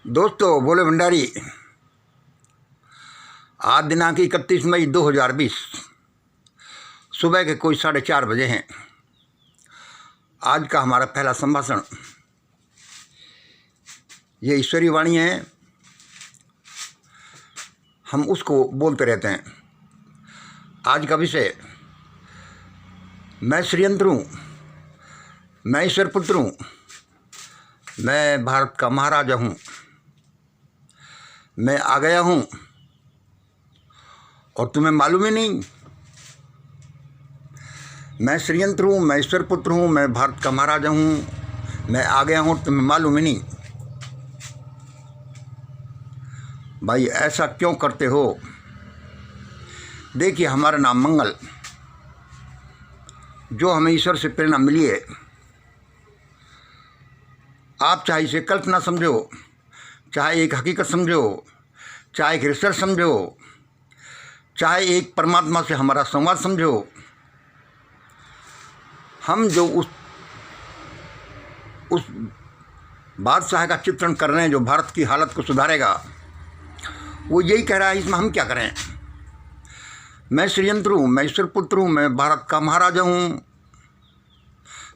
दोस्तों, बोले भंडारी। आज दिनांक 31 मई 2020 सुबह के कोई 4:30 बजे हैं। आज का हमारा पहला संभाषण ये ईश्वरी वाणी है। हम उसको बोलते रहते हैं। आज का विषय, मैं श्रीयंत्र हूँ, मैं ईश्वर पुत्र हूँ, मैं भारत का महाराजा हूँ, मैं आ गया हूँ और तुम्हें मालूम ही नहीं। मैं श्रीयंत्र हूँ, मैं ईश्वर पुत्र हूँ, मैं भारत का महाराजा हूँ, मैं आ गया हूँ, तुम्हें मालूम ही नहीं। भाई ऐसा क्यों करते हो? देखिए, हमारा नाम मंगल, जो हमें ईश्वर से प्रेरणा मिली है। आप चाहे इसे कल्पना समझो, चाहे एक हकीकत समझो, चाहे एक रिसर्च समझो, चाहे एक परमात्मा से हमारा संवाद समझो, हम जो उस बादशाह का चित्रण कर रहे हैं जो भारत की हालत को सुधारेगा, वो यही कह रहा है। इसमें हम क्या करें? मैं श्रीयंत्र हूँ, मैं ईश्वर पुत्र हूँ, मैं भारत का महाराजा हूँ,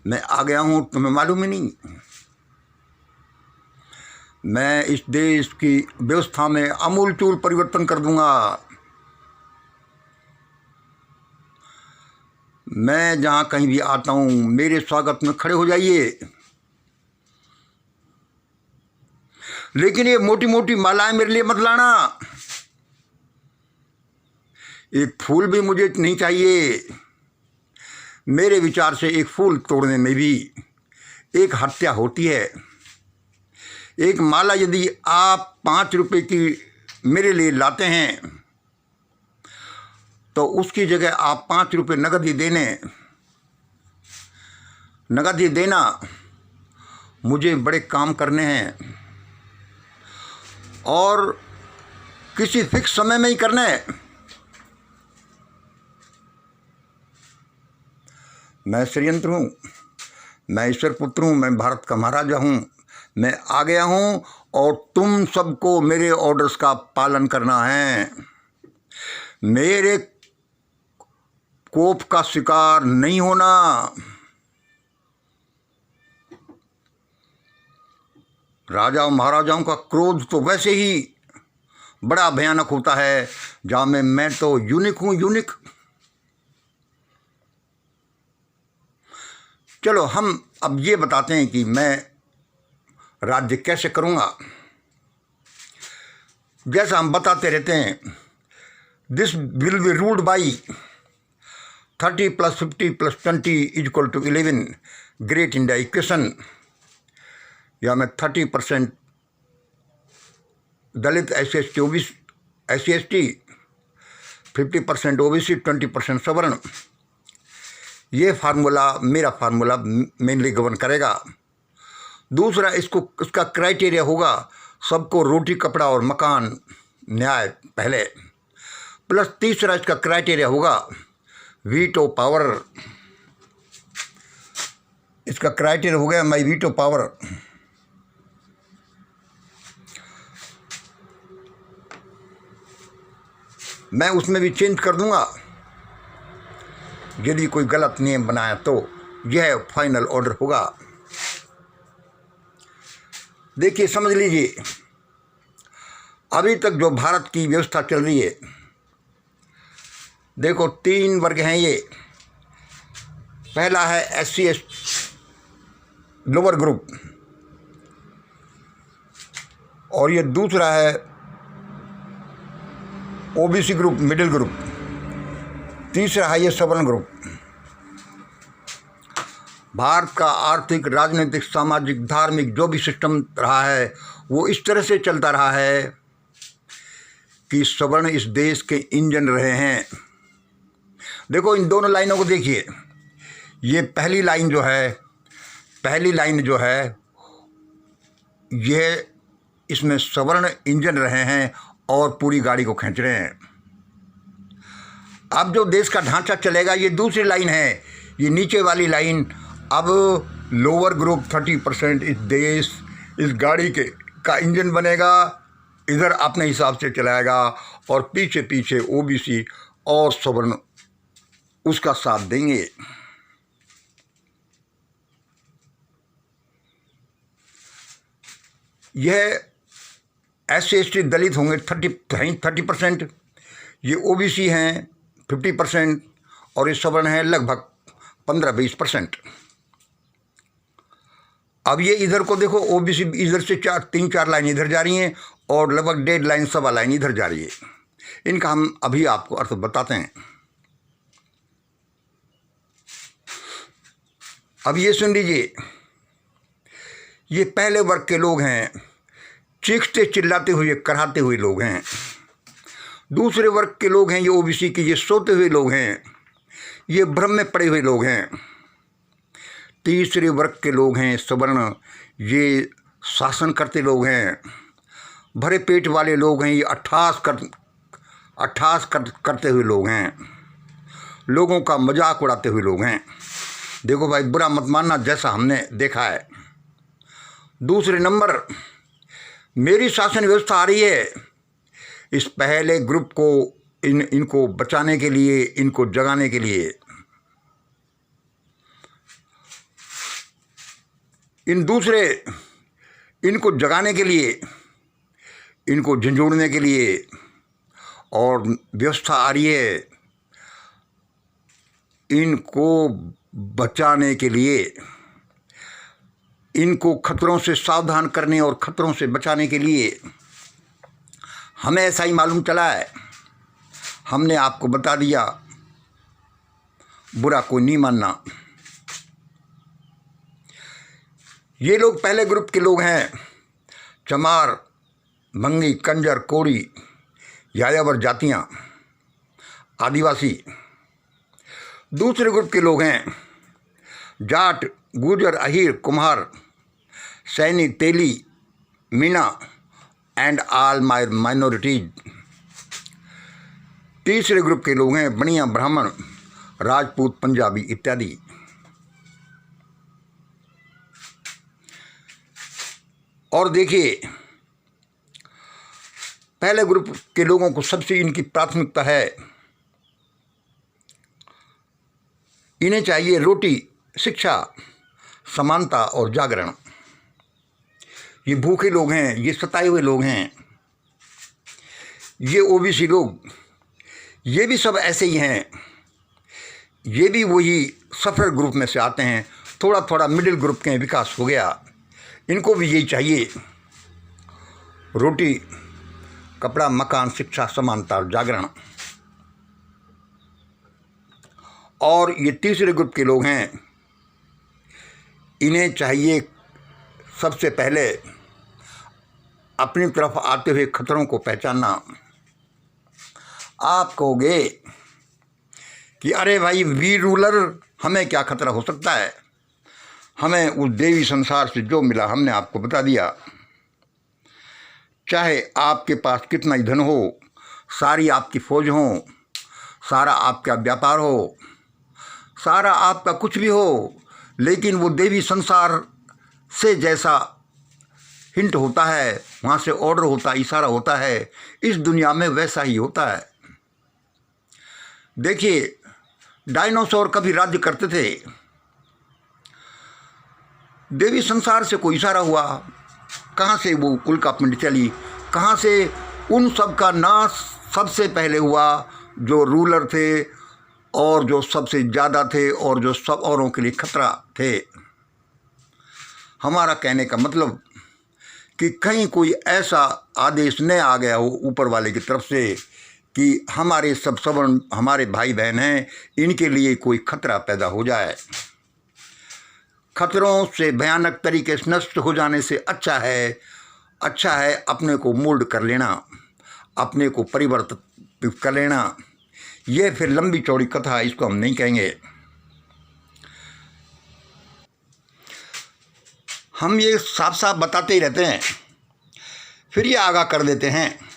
मैं आ गया हूँ, तुम्हें मालूम ही नहीं। मैं इस देश की व्यवस्था में आमूलचूल परिवर्तन कर दूंगा। मैं जहाँ कहीं भी आता हूँ, मेरे स्वागत में खड़े हो जाइए। लेकिन ये मोटी मोटी मालाएं मेरे लिए मत लाना। एक फूल भी मुझे नहीं चाहिए। मेरे विचार से एक फूल तोड़ने में भी एक हत्या होती है। एक माला यदि आप 5 रुपए की मेरे लिए लाते हैं तो उसकी जगह आप 5 रुपये नगद ही देना। मुझे बड़े काम करने हैं और किसी फिक्स समय में ही करना है। मैं श्रीयंत्र हूँ, मैं ईश्वर पुत्र हूँ, मैं भारत का महाराजा हूँ, मैं आ गया हूँ और तुम सबको मेरे ऑर्डर्स का पालन करना है। मेरे कोप का शिकार नहीं होना। राजा और महाराजाओं का क्रोध तो वैसे ही बड़ा भयानक होता है, जहाँ में मैं तो यूनिक हूँ, यूनिक। चलो हम अब ये बताते हैं कि मैं राज्य कैसे करूँगा। जैसा हम बताते रहते हैं, this will be ruled by 30 + 50 + 20 = 11 great India equation. या मैं 30% दलित SC/ST, 50% OBC, 20% सवर्ण। ये फार्मूला, मेरा फार्मूला मेनली गवर्न करेगा। दूसरा, इसका क्राइटेरिया होगा सबको रोटी, कपड़ा और मकान, न्याय पहले। प्लस तीसरा इसका क्राइटेरिया होगा वीटो पावर। इसका क्राइटेरिया हो गया माई वीटो पावर। मैं उसमें भी चेंज कर दूंगा यदि कोई गलत नियम बनाया तो। यह फाइनल ऑर्डर होगा। देखिए, समझ लीजिए, अभी तक जो भारत की व्यवस्था चल रही है, देखो 3 वर्ग हैं ये। पहला है SC लोअर ग्रुप, और ये दूसरा है OBC ग्रुप, मिडिल ग्रुप। तीसरा है ये सवर्ण ग्रुप। भारत का आर्थिक, राजनीतिक, सामाजिक, धार्मिक जो भी सिस्टम रहा है वो इस तरह से चलता रहा है कि सवर्ण इस देश के इंजन रहे हैं। देखो, इन दोनों लाइनों को देखिए। ये पहली लाइन जो है ये, इसमें सवर्ण इंजन रहे हैं और पूरी गाड़ी को खींच रहे हैं। अब जो देश का ढांचा चलेगा, ये दूसरी लाइन है। ये नीचे वाली लाइन अब लोअर ग्रुप 30% इस गाड़ी के का इंजन बनेगा, इधर अपने हिसाब से चलाएगा और पीछे पीछे ओबीसी और सवर्ण उसका साथ देंगे। यह SC/ST दलित होंगे 30%, ये ओबीसी हैं 50% और ये सवर्ण हैं लगभग 15-20%। अब ये इधर को देखो, ओबीसी इधर से 3-4 लाइन इधर जा रही हैं और लगभग 1.5 लाइन 1.25 लाइन इधर जा रही है। इनका हम अभी आपको अर्थ बताते हैं। अब ये सुन लीजिए, ये पहले वर्ग के लोग हैं, चीखते चिल्लाते हुए कराहते हुए लोग हैं। दूसरे वर्ग के लोग हैं ये ओबीसी के, ये सोते हुए लोग हैं, ये भ्रम में पड़े हुए लोग हैं। तीसरे वर्ग के लोग हैं सवर्ण, ये शासन करते लोग हैं, भरे पेट वाले लोग हैं, ये अट्ठास करते हुए लोग हैं, लोगों का मजाक उड़ाते हुए लोग हैं। देखो भाई, बुरा मत मानना, जैसा हमने देखा है। दूसरे नंबर, मेरी शासन व्यवस्था आ रही है, इस पहले ग्रुप को इनको बचाने के लिए, इनको जगाने के लिए, इनको जगाने के लिए, इनको झंझोड़ने के लिए और व्यवस्था आ रही है, इनको बचाने के लिए, इनको खतरों से सावधान करने और खतरों से बचाने के लिए। हमें ऐसा ही मालूम चला है, हमने आपको बता दिया, बुरा कोई नहीं मानना। ये लोग पहले ग्रुप के लोग हैं, चमार, भंगी, कंजर, कोड़ी, यायावर जातियाँ, आदिवासी। दूसरे ग्रुप के लोग हैं जाट, गुर्जर, अहीर, कुम्हार, सैनी, तेली, मीणा एंड ऑल माइनॉरिटीज। तीसरे ग्रुप के लोग हैं बनिया, ब्राह्मण, राजपूत, पंजाबी इत्यादि। और देखिए, पहले ग्रुप के लोगों को सबसे इनकी प्राथमिकता है, इन्हें चाहिए रोटी, शिक्षा, समानता और जागरण। ये भूखे लोग हैं, ये सताए हुए लोग हैं, ये ओबीसी लोग, ये भी सब ऐसे ही हैं, ये भी वही सफर ग्रुप में से आते हैं। थोड़ा थोड़ा मिडिल ग्रुप के विकास हो गया, इनको भी यही चाहिए, रोटी, कपड़ा, मकान, शिक्षा, समानता और जागरण। और ये तीसरे ग्रुप के लोग हैं, इन्हें चाहिए सबसे पहले अपनी तरफ आते हुए खतरों को पहचानना। आप कहोगे कि अरे भाई, वीर रूलर, हमें क्या खतरा हो सकता है, हमें उस देवी संसार से जो मिला हमने आपको बता दिया। चाहे आपके पास कितना ही धन हो, सारी आपकी फौज हो, सारा आपका व्यापार हो, सारा आपका कुछ भी हो, लेकिन वो देवी संसार से जैसा हिंट होता है, वहाँ से ऑर्डर होता है, इशारा होता है, इस दुनिया में वैसा ही होता है। देखिए, डायनासोर कभी राज्य करते थे, देवी संसार से कोई इशारा हुआ, कहाँ से वो उल्कापिंड चली, कहाँ से उन सब का नाश सबसे पहले हुआ जो रूलर थे और जो सबसे ज़्यादा थे और जो सब औरों के लिए खतरा थे। हमारा कहने का मतलब कि कहीं कोई ऐसा आदेश न आ गया हो ऊपर वाले की तरफ से कि हमारे सब सवर्ण, हमारे भाई बहन हैं, इनके लिए कोई खतरा पैदा हो जाए। खतरों से भयानक तरीके से नष्ट हो जाने से अच्छा है अपने को मोल्ड कर लेना, अपने को परिवर्तित कर लेना। ये फिर लंबी चौड़ी कथा है, इसको हम नहीं कहेंगे। हम ये साफ साफ बताते ही रहते हैं, फिर ये आगाह कर देते हैं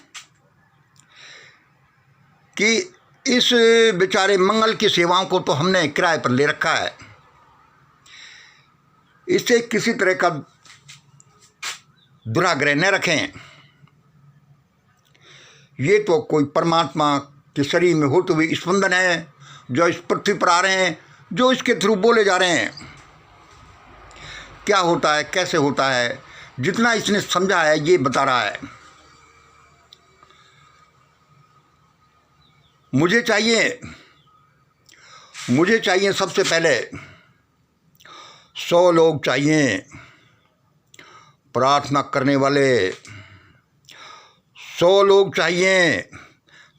कि इस बेचारे मंगल की सेवाओं को तो हमने किराए पर ले रखा है, इससे किसी तरह का दुराग्रह न रखें। ये तो कोई परमात्मा के शरीर में होते हुए स्पंदन है जो इस पृथ्वी पर आ रहे हैं, जो इसके थ्रू बोले जा रहे हैं। क्या होता है, कैसे होता है, जितना इसने समझा है ये बता रहा है। मुझे चाहिए सबसे पहले 100 लोग चाहिए प्रार्थना करने वाले, 100 लोग चाहिए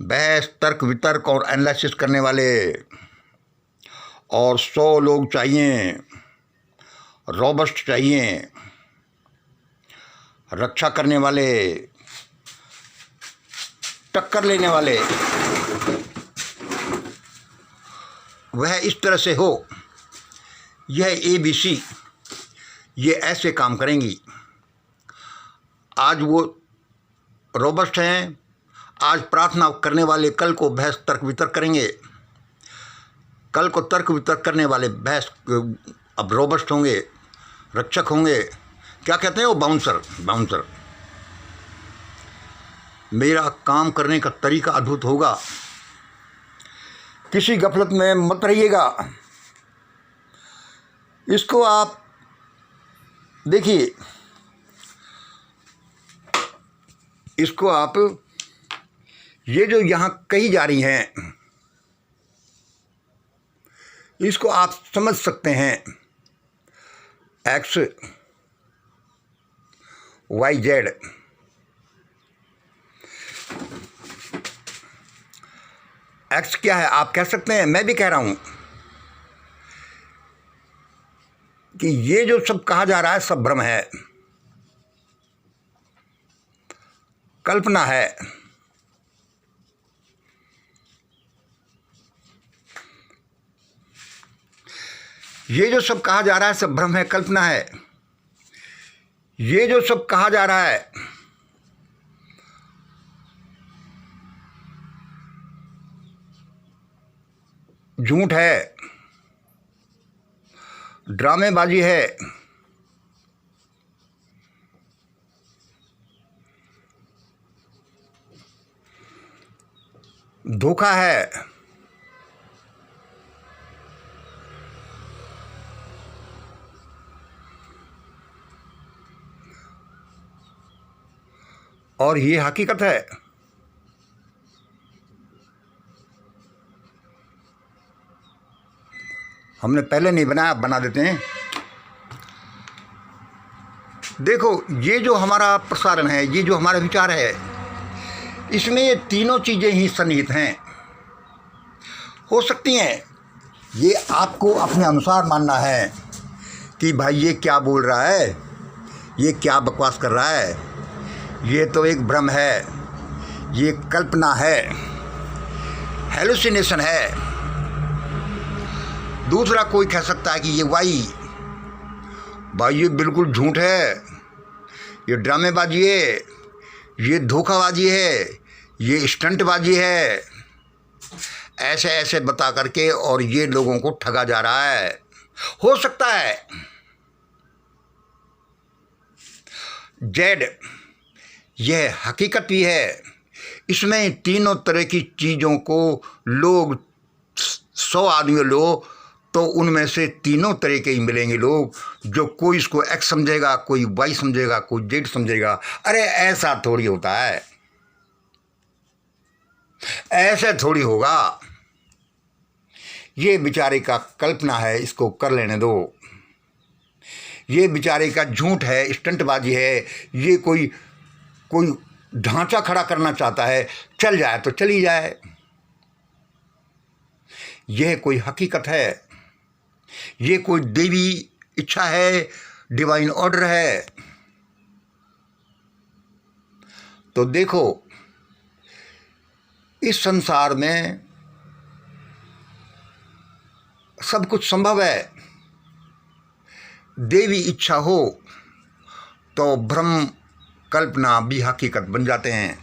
बहस तर्क वितर्क और एनालिसिस करने वाले, और 100 लोग चाहिए रॉबस्ट चाहिए, रक्षा करने वाले, टक्कर लेने वाले। वह इस तरह से हो, यह ABC ये ऐसे काम करेंगी। आज वो रोबस्ट हैं, आज प्रार्थना करने वाले कल को बहस तर्क वितर्क करेंगे, कल को तर्क वितर्क करने वाले बहस अब रोबस्ट होंगे, रक्षक होंगे। क्या कहते हैं वो, बाउंसर। मेरा काम करने का तरीका अद्भुत होगा, किसी गफलत में मत रहिएगा। इसको आप देखिए, इसको आप ये जो यहाँ कही जा रही हैं, इसको आप समझ सकते हैं X Y Z। X क्या है आप कह सकते हैं, मैं भी कह रहा हूं कि ये जो सब कहा जा रहा है सब भ्रम है, कल्पना है। ये जो सब कहा जा रहा है सब भ्रम है, कल्पना है। ये जो सब कहा जा रहा है झूठ है, ड्रामेबाजी है, धोखा है, और ये हकीकत है। हमने पहले नहीं बनाया, बना देते हैं। देखो, ये जो हमारा प्रसारण है, ये जो हमारा विचार है, इसमें ये तीनों चीज़ें ही सन्निहित हैं। हो सकती हैं ये आपको अपने अनुसार मानना है कि भाई ये क्या बोल रहा है, ये क्या बकवास कर रहा है, ये तो एक भ्रम है, ये कल्पना है, हेलुसिनेशन है। दूसरा कोई कह सकता है कि ये भाई ये बिल्कुल झूठ है, ये ड्रामेबाजी है, ये धोखाबाजी है, ये स्टंटबाजी है, ऐसे ऐसे बता करके और ये लोगों को ठगा जा रहा है। हो सकता है जेड यह हकीकत भी है। इसमें तीनों तरह की चीज़ों को लोग 100 आदमी लो तो उनमें से तीनों तरह के ही मिलेंगे लोग, जो कोई इसको X समझेगा, कोई Y समझेगा, कोई Z समझेगा। अरे ऐसा थोड़ी होता है, ऐसे थोड़ी होगा। ये बेचारे का कल्पना है, इसको कर लेने दो। ये बेचारे का झूठ है, स्टंटबाजी है, ये कोई ढांचा खड़ा करना चाहता है, चल जाए तो चली जाए। यह कोई हकीकत है, ये कोई देवी इच्छा है, डिवाइन ऑर्डर है। तो देखो, इस संसार में सब कुछ संभव है। देवी इच्छा हो तो भ्रम कल्पना भी हकीकत बन जाते हैं।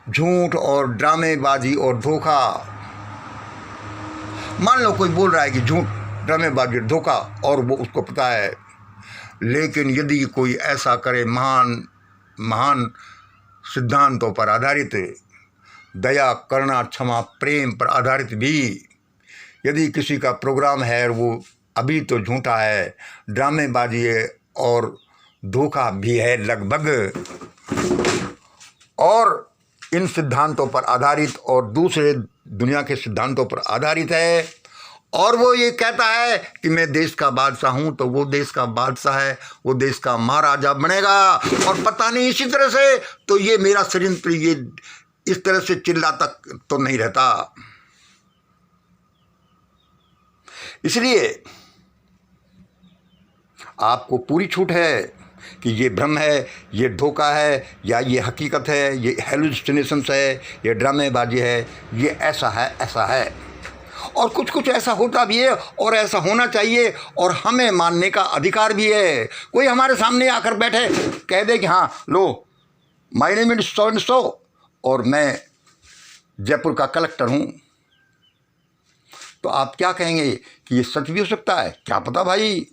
झूठ और ड्रामेबाजी और धोखा, मान लो कोई बोल रहा है कि झूठ, ड्रामेबाजी, धोखा, और वो उसको पता है, लेकिन यदि कोई ऐसा करे महान महान सिद्धांतों पर आधारित, दया, करुणा, क्षमा, प्रेम पर आधारित भी यदि किसी का प्रोग्राम है और वो अभी तो झूठा है, ड्रामेबाजी है और धोखा भी है लगभग, और इन सिद्धांतों पर आधारित और दूसरे दुनिया के सिद्धांतों पर आधारित है, और वो ये कहता है कि मैं देश का बादशाह हूं, तो वो देश का बादशाह है, वो देश का महाराजा बनेगा। और पता नहीं इसी तरह से तो ये मेरा षड्यंत्र ये इस तरह से चिल्लाता तो नहीं रहता। इसलिए आपको पूरी छूट है कि ये भ्रम है, ये धोखा है, या ये हकीकत है, ये हेलुसिनेशंस है, ये ड्रामेबाजी है, ये ऐसा है, ऐसा है। और कुछ कुछ ऐसा होता भी है और ऐसा होना चाहिए और हमें मानने का अधिकार भी है। कोई हमारे सामने आकर बैठे कह दे कि हाँ लो my name is so and so और मैं जयपुर का कलेक्टर हूँ, तो आप क्या कहेंगे कि ये सच भी हो सकता है? क्या पता भाई,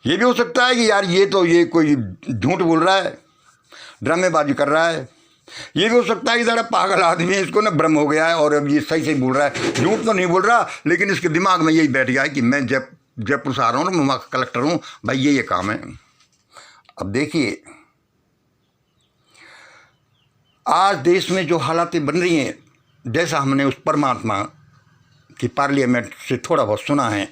ये भी हो सकता है कि यार ये कोई झूठ बोल रहा है, ड्रामेबाजी कर रहा है। ये भी हो सकता है कि ज़रा पागल आदमी है, इसको ना भ्रम हो गया है और अब ये सही सही बोल रहा है, झूठ तो नहीं बोल रहा, लेकिन इसके दिमाग में यही बैठ गया है कि मैं जयपुर से आ रहा हूँ, मैं वहाँ का कलेक्टर हूँ, भाई ये काम है। अब देखिए आज देश में जो हालातें बन रही हैं, जैसा हमने उस परमात्मा की पार्लियामेंट से थोड़ा बहुत सुना है,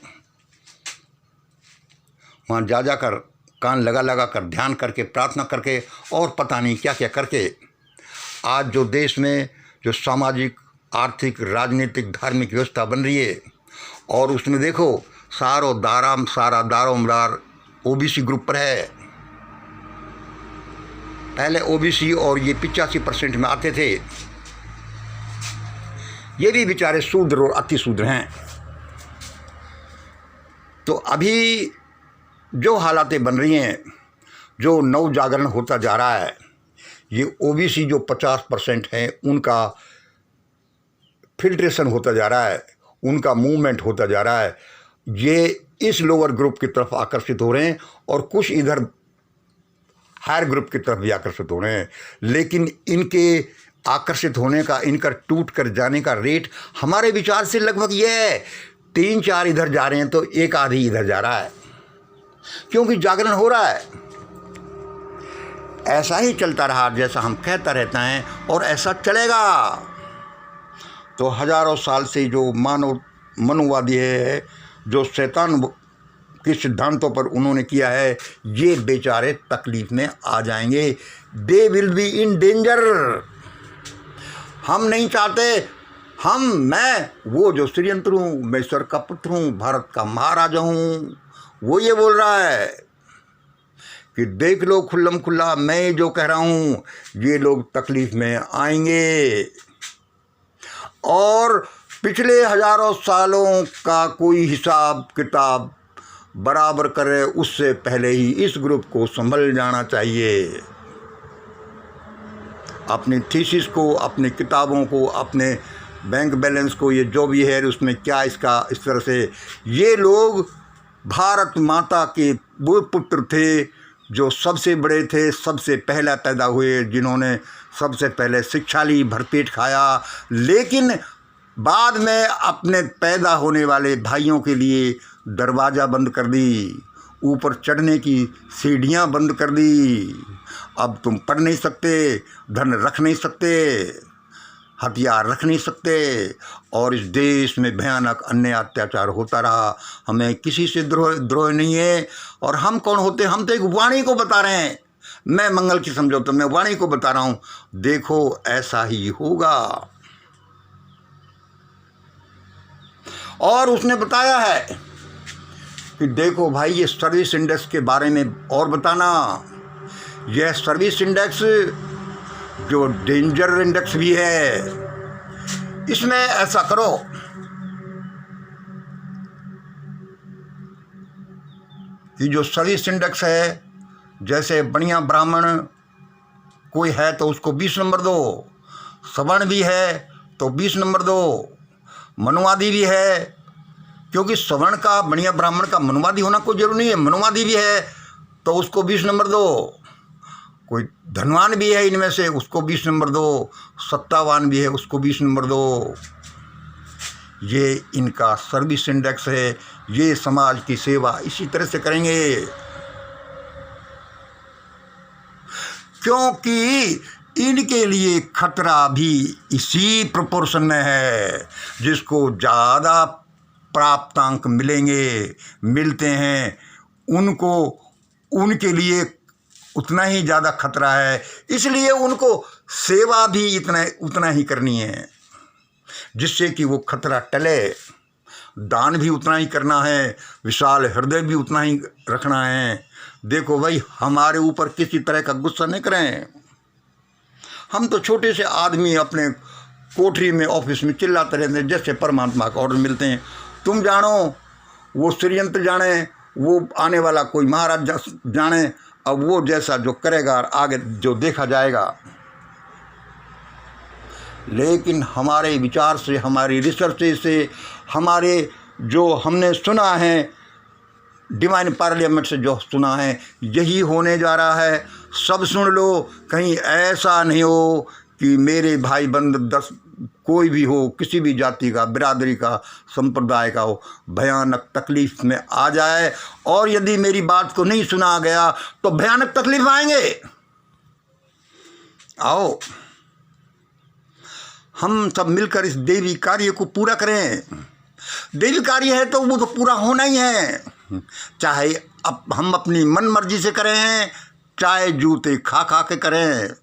वहाँ जा जाकर कान लगा लगा कर ध्यान करके प्रार्थना करके और पता नहीं क्या क्या करके आज जो देश में जो सामाजिक, आर्थिक, राजनीतिक, धार्मिक व्यवस्था बन रही है, और उसमें देखो सारा दारोमदार ओबीसी ग्रुप पर है। पहले ओबीसी और ये 85% में आते थे, ये भी बेचारे शूद्र और अति शूद्र हैं। तो अभी जो हालातें बन रही हैं, जो नव जागरण होता जा रहा है, ये ओबीसी जो 50% हैं उनका फिल्ट्रेशन होता जा रहा है, उनका मूवमेंट होता जा रहा है, ये इस लोअर ग्रुप की तरफ आकर्षित हो रहे हैं और कुछ इधर हायर ग्रुप की तरफ भी आकर्षित हो रहे हैं। लेकिन इनके आकर्षित होने का, इनका टूट कर जाने का रेट हमारे विचार से लगभग ये है, 3-4 इधर जा रहे हैं तो एक आधी इधर जा रहा है, क्योंकि जागरण हो रहा है। ऐसा ही चलता रहा जैसा हम कहता रहता हैं और ऐसा चलेगा। तो हजारों साल से जो मनुवादी है, जो शैतान के सिद्धांतों पर उन्होंने किया है, ये बेचारे तकलीफ में आ जाएंगे। They will be in danger. हम नहीं चाहते, मैं वो जो षड्यंत्र हूँ, मैं ईश्वर का पुत्र हूँ, भारत का महाराजा हूँ, वो ये बोल रहा है कि देख लो खुल्लम खुल्ला, मैं जो कह रहा हूँ ये लोग तकलीफ में आएंगे। और पिछले हजारों सालों का कोई हिसाब किताब बराबर करे, उससे पहले ही इस ग्रुप को संभल जाना चाहिए। अपनी थीसिस को, अपनी किताबों को, अपने बैंक बैलेंस को, ये जो भी है उसमें क्या इसका इस तरह से, ये लोग भारत माता के वो पुत्र थे जो सबसे बड़े थे, सबसे पहला पैदा हुए, जिन्होंने सबसे पहले शिक्षा ली, भरपेट खाया, लेकिन बाद में अपने पैदा होने वाले भाइयों के लिए दरवाज़ा बंद कर दी, ऊपर चढ़ने की सीढ़ियाँ बंद कर दी। अब तुम पढ़ नहीं सकते, धन रख नहीं सकते, हथियार रख नहीं सकते, और इस देश में भयानक अन्याय अत्याचार होता रहा। हमें किसी से द्रोह नहीं है। और हम कौन होते? हम तो एक वाणी को बता रहे हैं। मैं मंगल की समझो तो मैं वाणी को बता रहा हूँ, देखो ऐसा ही होगा। और उसने बताया है कि देखो भाई, ये सर्विस इंडेक्स के बारे में और बताना। यह सर्विस इंडेक्स जो डेंजर इंडेक्स भी है, इसमें ऐसा करो कि जो सर्विस इंडेक्स है, जैसे बढ़िया ब्राह्मण कोई है तो उसको 20 नंबर दो, सवर्ण भी है तो 20 नंबर दो, मनुवादी भी है क्योंकि सवर्ण का, बढ़िया ब्राह्मण का मनुवादी होना कोई जरूरी नहीं है। मनुवादी भी है तो उसको 20 नंबर दो, कोई धनवान भी है इनमें से उसको 20 नंबर दो, सत्तावान भी है उसको 20 नंबर दो। ये इनका सर्विस इंडेक्स है। ये समाज की सेवा इसी तरह से करेंगे, क्योंकि इनके लिए खतरा भी इसी प्रोपोर्शन में है। जिसको ज़्यादा प्राप्तांक मिलते हैं उनको, उनके लिए उतना ही ज़्यादा खतरा है। इसलिए उनको सेवा भी उतना ही करनी है, जिससे कि वो खतरा टले। दान भी उतना ही करना है, विशाल हृदय भी उतना ही रखना है। देखो भाई, हमारे ऊपर किसी तरह का गुस्सा नहीं करें। हम तो छोटे से आदमी अपने कोठरी में, ऑफिस में चिल्लाते रहते हैं जैसे परमात्मा का ऑर्डर मिलते हैं। तुम जानो, वो षड्यंत्र जाने, वो आने वाला कोई महाराज जाने। अब वो जैसा जो करेगा आगे जो देखा जाएगा। लेकिन हमारे विचार से, हमारी रिसर्च से, हमारे जो हमने सुना है, डिवाइन पार्लियामेंट से जो सुना है, यही होने जा रहा है। सब सुन लो, कहीं ऐसा नहीं हो कि मेरे भाई बंद 10 कोई भी हो, किसी भी जाति का, बिरादरी का, संप्रदाय का हो, भयानक तकलीफ में आ जाए। और यदि मेरी बात को नहीं सुना गया तो भयानक तकलीफ आएंगे। आओ हम सब मिलकर इस देवी कार्य को पूरा करें। देवी कार्य है तो वो तो पूरा होना ही है, चाहे अब हम अपनी मन मर्जी से करें, चाहे जूते खा खा के करें।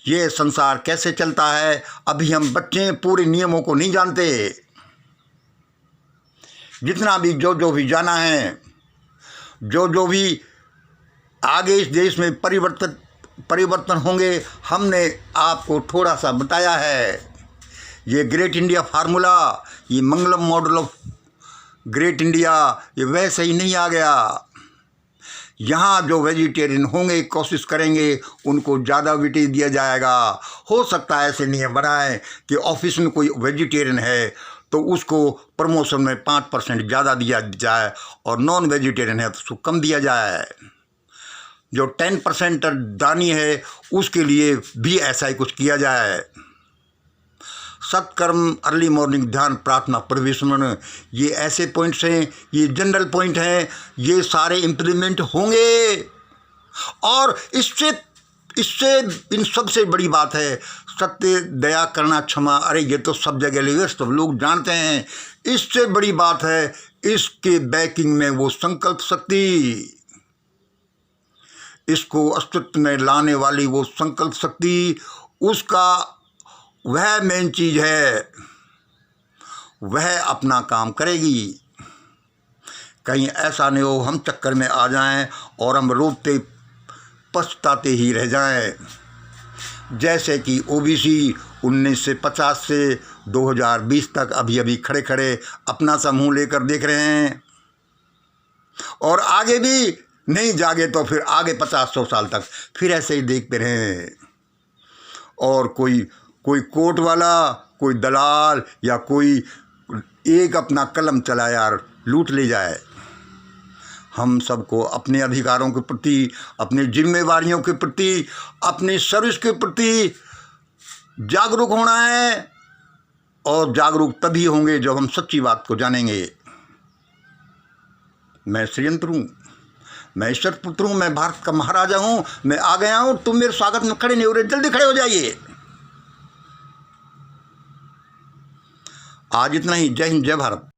ये संसार कैसे चलता है, अभी हम बच्चे पूरे नियमों को नहीं जानते। जितना भी जो भी जाना है, जो भी आगे इस देश में परिवर्तन होंगे, हमने आपको थोड़ा सा बताया है। ये ग्रेट इंडिया फार्मूला, ये मंगलम मॉडल ऑफ ग्रेट इंडिया, ये वैसे ही नहीं आ गया। यहाँ जो वेजिटेरियन होंगे, कोशिश करेंगे, उनको ज़्यादा वेटेज दिया जाएगा। हो सकता है ऐसे नियम बनाए कि ऑफिस में कोई वेजिटेरियन है तो उसको प्रमोशन में 5% ज़्यादा दिया जाए, और नॉन वेजिटेरियन है तो उसको कम दिया जाए। जो 10% दानी है उसके लिए भी ऐसा ही कुछ किया जाए। सत्कर्म, अर्ली मॉर्निंग ध्यान, प्रार्थना, प्रविष्मरण, ये ऐसे पॉइंट्स हैं, ये जनरल पॉइंट हैं। ये सारे इम्प्लीमेंट होंगे। और इससे इन सबसे बड़ी बात है सत्य, दया, करुणा, क्षमा। अरे ये तो सब जगह लगे, सब लोग जानते हैं। इससे बड़ी बात है इसके बैकिंग में वो संकल्प शक्ति, इसको अस्तित्व में लाने वाली वो संकल्प शक्ति, उसका वह मेन चीज़ है। वह अपना काम करेगी। कहीं ऐसा नहीं हो हम चक्कर में आ जाएं और हम रोते पछताते ही रह जाएं। जैसे कि ओबीसी 1950 से 2020 तक अभी खड़े खड़े अपना सा मुँह लेकर देख रहे हैं, और आगे भी नहीं जागे तो फिर आगे 50-100 साल तक फिर ऐसे ही देखते रहें। और कोई कोर्ट वाला, कोई दलाल या कोई एक अपना कलम चला यार लूट ले जाए। हम सबको अपने अधिकारों के प्रति, अपनी जिम्मेवारियों के प्रति, अपनी सर्विस के प्रति जागरूक होना है। और जागरूक तभी होंगे जब हम सच्ची बात को जानेंगे। मैं षड्यंत्र हूँ, मैं ईश्वर पुत्र हूँ, मैं भारत का महाराजा हूँ, मैं आ गया हूँ। तुम मेरे स्वागत में खड़े नहीं हो रहे, जल्दी खड़े हो जाइए। आज इतना ही। जय हिंद, जय भारत।